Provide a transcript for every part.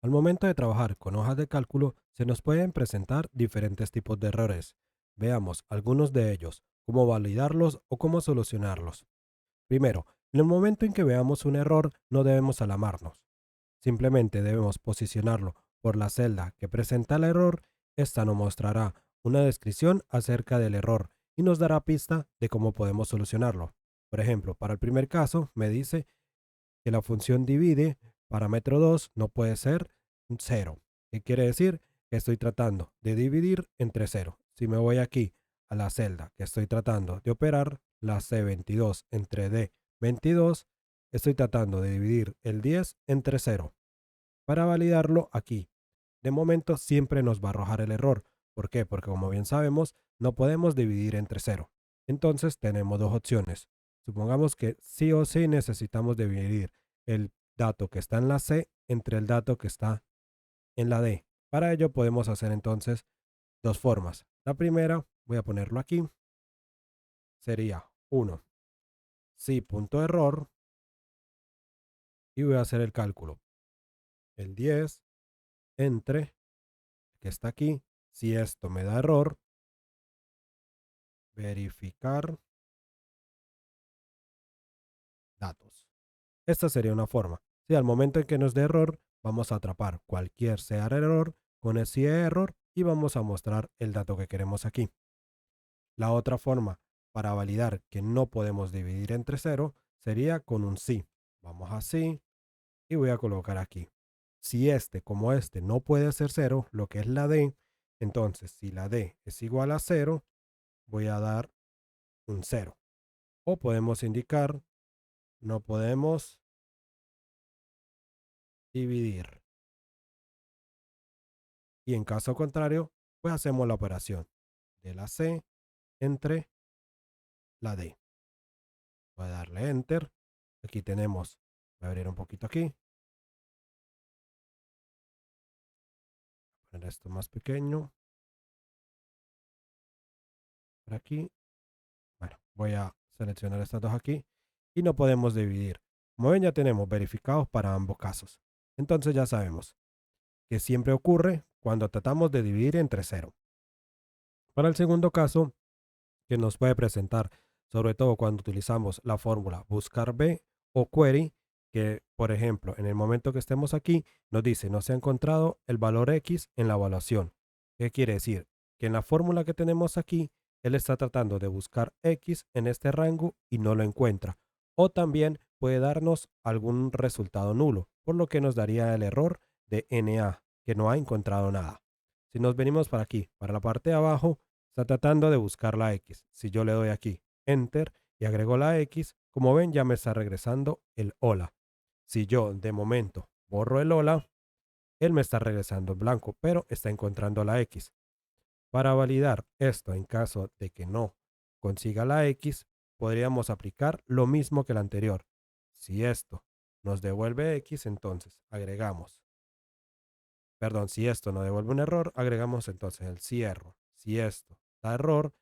Al momento de trabajar con hojas de cálculo, se nos pueden presentar diferentes tipos de errores. Veamos algunos de ellos, cómo validarlos o cómo solucionarlos. Primero, en el momento en que veamos un error, no debemos alarmarnos. Simplemente debemos posicionarlo por la celda que presenta el error. Esta nos mostrará una descripción acerca del error y nos dará pista de cómo podemos solucionarlo. Por ejemplo, para el primer caso, me dice que la función divide, parámetro 2 no puede ser cero. ¿Qué quiere decir? Que estoy tratando de dividir entre cero. Si me voy aquí a la celda que estoy tratando de operar, la C22 entre D22, estoy tratando de dividir el 10 entre cero. Para validarlo aquí, de momento siempre nos va a arrojar el error. ¿Por qué? Porque como bien sabemos, no podemos dividir entre cero. Entonces tenemos dos opciones. Supongamos que sí o sí necesitamos dividir el dato que está en la C entre el dato que está en la D. Para ello podemos hacer entonces dos formas. La primera, voy a ponerlo aquí, sería 1, sí punto error, y voy a hacer el cálculo. El 10 entre, que está aquí, si esto me da error, verificar datos. Esta sería una forma. Si al momento en que nos dé error, vamos a atrapar cualquier sea el error con ese error y vamos a mostrar el dato que queremos aquí. La otra forma para validar que no podemos dividir entre cero sería con un sí. Vamos así y voy a colocar aquí. Si este como este no puede ser cero, lo que es la D, entonces si la D es igual a cero, voy a dar un cero. O podemos indicar no podemos dividir. Y en caso contrario, pues hacemos la operación de la C entre la D. Voy a darle Enter. Aquí tenemos, voy a abrir un poquito aquí, poner esto más pequeño, por aquí. Bueno, voy a seleccionar estas dos aquí y no podemos dividir. Como ven, ya tenemos verificados para ambos casos. Entonces ya sabemos que siempre ocurre cuando tratamos de dividir entre cero. Para el segundo caso, que nos puede presentar, sobre todo cuando utilizamos la fórmula buscar B o query, que por ejemplo en el momento que estemos aquí nos dice no se ha encontrado el valor X en la evaluación. ¿Qué quiere decir? Que en la fórmula que tenemos aquí, él está tratando de buscar X en este rango y no lo encuentra. O también puede darnos algún resultado nulo, por lo que nos daría el error de NA, que no ha encontrado nada. Si nos venimos para aquí, para la parte de abajo, está tratando de buscar la X. Si yo le doy aquí Enter y agrego la X, como ven ya me está regresando el hola. Si yo de momento borro el hola, él me está regresando en blanco, pero está encontrando la X. Para validar esto en caso de que no consiga la X, podríamos aplicar lo mismo que el anterior. Si esto nos devuelve X, entonces agregamos, perdón, si esto nos devuelve un error, agregamos entonces el cierro. Si esto da error,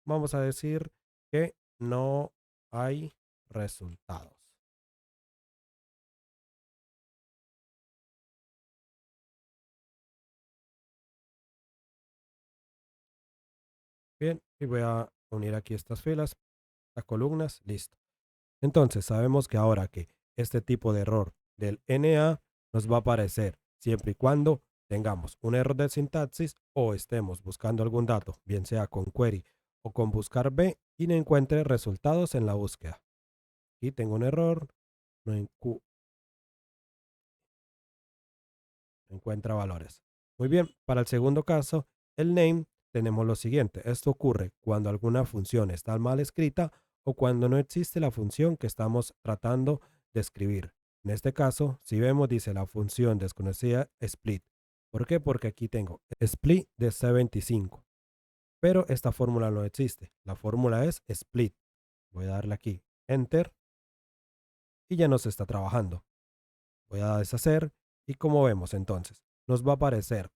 vamos a decir que no hay resultados. Bien, y voy a unir aquí estas filas, las columnas, listo. Entonces sabemos que ahora que este tipo de error del NA nos va a aparecer siempre y cuando tengamos un error de sintaxis o estemos buscando algún dato, bien sea con query o con buscar B y no encuentre resultados en la búsqueda. Aquí tengo un error, no encuentra valores. Muy bien, para el segundo caso, el name, tenemos lo siguiente. Esto ocurre cuando alguna función está mal escrita o cuando no existe la función que estamos tratando de escribir. En este caso, si vemos, dice la función desconocida split. ¿Por qué? Porque aquí tengo split de C25, pero esta fórmula no existe. La fórmula es split. Voy a darle aquí enter y ya nos está trabajando. Voy a deshacer y como vemos entonces, nos va a aparecer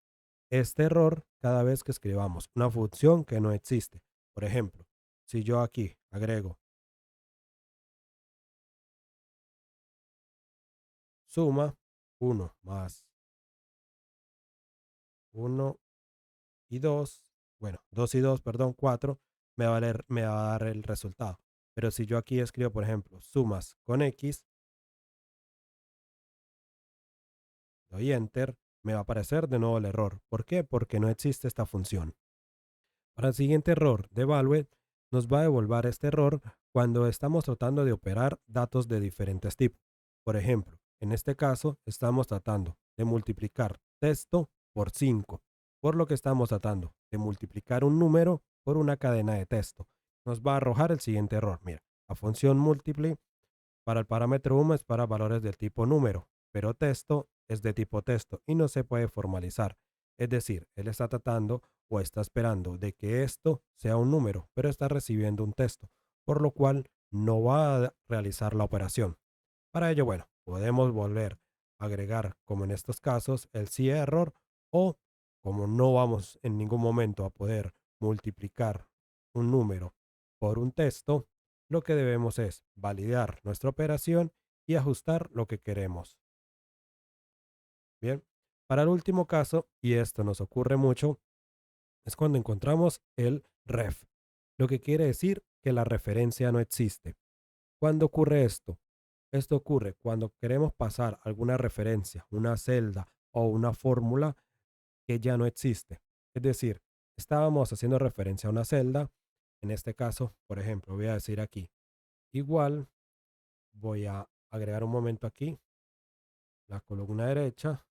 este error cada vez que escribamos una función que no existe. Por ejemplo, si yo aquí agrego suma 1 más 1 y 2, bueno, 2 y 2, perdón, 4, me va a dar el resultado. Pero si yo aquí escribo, por ejemplo, sumas con X, doy Enter, me va a aparecer de nuevo el error. ¿Por qué? Porque no existe esta función. Para el siguiente error de Valve, nos va a devolver este error cuando estamos tratando de operar datos de diferentes tipos. Por ejemplo, en este caso estamos tratando de multiplicar texto por 5, por lo que estamos tratando de multiplicar un número por una cadena de texto. Nos va a arrojar el siguiente error. Mira, la función múltiple para el parámetro 1 es para valores del tipo número, pero texto es de tipo texto y no se puede formalizar. Es decir, él está tratando o está esperando de que esto sea un número, pero está recibiendo un texto, por lo cual no va a realizar la operación. Para ello, bueno, podemos volver a agregar, como en estos casos, el sí error o como no vamos en ningún momento a poder multiplicar un número por un texto, lo que debemos es validar nuestra operación y ajustar lo que queremos. Bien, para el último caso, y esto nos ocurre mucho, es cuando encontramos el ref, lo que quiere decir que la referencia no existe. ¿Cuándo ocurre esto? Esto ocurre cuando queremos pasar alguna referencia, una celda o una fórmula que ya no existe. Es decir, estábamos haciendo referencia a una celda. En este caso, por ejemplo, voy a decir aquí, igual, voy a agregar un momento aquí, la columna derecha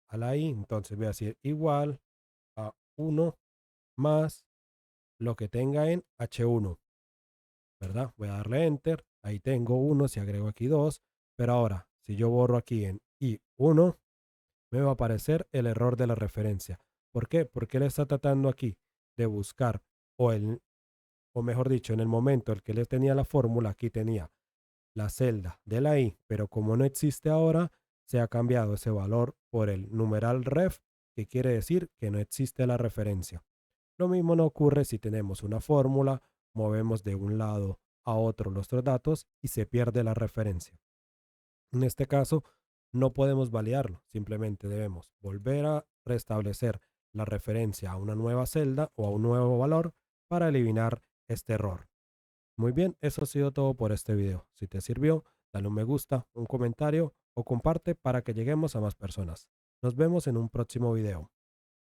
a la i. Entonces voy a decir igual a 1 más lo que tenga en H1, ¿verdad? Voy a darle enter. Ahí tengo 1, si agrego aquí 2. Pero ahora, si yo borro aquí en I1, me va a aparecer el error de la referencia. ¿Por qué? Porque él está tratando aquí de buscar, o mejor dicho, en el momento en que él tenía la fórmula, aquí tenía la celda de la i, pero como no existe ahora, se ha cambiado ese valor por el numeral ref, que quiere decir que no existe la referencia. Lo mismo no ocurre si tenemos una fórmula, movemos de un lado a otro nuestros datos y se pierde la referencia. En este caso, no podemos validarlo, simplemente debemos volver a restablecer la referencia a una nueva celda o a un nuevo valor para eliminar este error. Muy bien, eso ha sido todo por este video. Si te sirvió, dale un me gusta, un comentario o comparte para que lleguemos a más personas. Nos vemos en un próximo video.